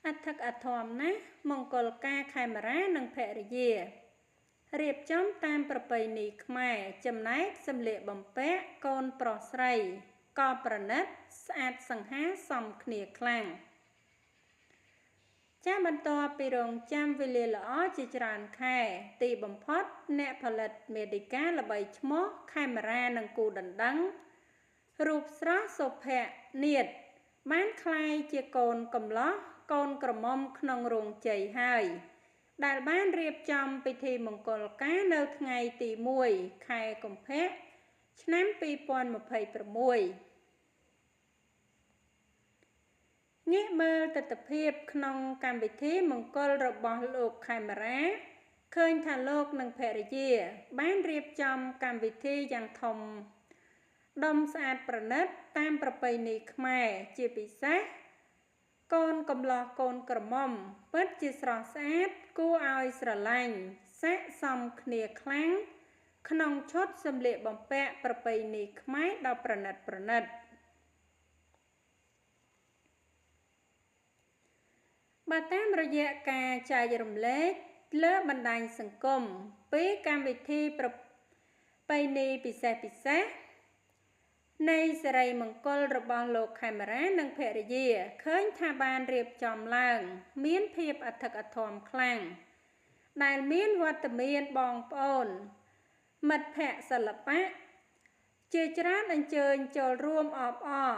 អធិកអធមណាស់មង្គលការខេមរានិងភរិយារៀបចំតាមប្រពៃណីខ្មែរចំណែកសម្លៀកបំពាក់កូនប្រុសស្រីក៏ប្រណិតស្អាតសង្ហាសមគ្នាខ្លាំងចាបន្ទាប់ពីរងចាំវេលាល្អជាច្រើនខែទីបំផុតអ្នកផលិតមាតិកាល្បីឈ្មោះខេមរានិងគូដណ្ដឹងរូបស្រស់សុភនាថបានក្លាយជាកូនកំឡោះកូនក្រមុំក្នុងរោងជ័យហើយដែលបានរៀបចំពិធីមង្គលការនៅថ្ងៃទី1ខែកុម្ភៈឆ្នាំ2026ងាកមើលទស្សនវិជ្ជាក្នុងកម្មវិធីមង្គលរបស់លោកខេមរាឃើញថាលោកនិងភរិយាបានរៀបចំកម្មវិធីយ៉ាងធំដុំស្អាតប្រណិតតាមប្រពៃណីខ្មែរជាពិសេសកូនកំលោះកូនក្រមុំពិតជាស្រស់ស្អាតគួរឲ្យស្រឡាញ់ស័ក្តិសមគ្នាខ្លាំងក្នុងឈុតសម្លៀកបំពាក់ប្រពៃណីខ្មែរដ៏ប្រណិតបើតាមរយៈការចែករំលែកលើបណ្ដាញសង្គមពីកម្មវិធីប្រពៃណីពិសេសនៃសិរីមង្គលរបស់លោកខេមរានិងភរិយាឃើញថាបានរៀបចំឡើងមានភាពអធិកអធមខ្លាំងដែលមានវត្តមានបងប្អូនមិត្តភក្តិសិល្បៈជាច្រើនអញ្ជើញចូលរួមអបអរ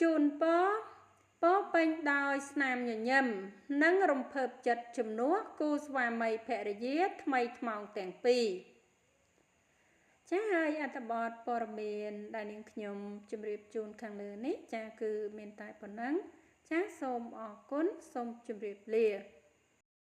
ជូនពរពោពេញដោយស្នាមញញឹមនិងរំភើបចិត្តជំនួសគូស្វាមីភរិយាថ្មីថ្មោងទាំងពីរចាហើយអត្ថបទព័ត៌មានដែលនាងខ្ញុំជម្រាបជូនខាងលើនេះចាគឺមានតែប៉ុណ្ណឹងចាសូមអរគុណសូមជម្រាបលា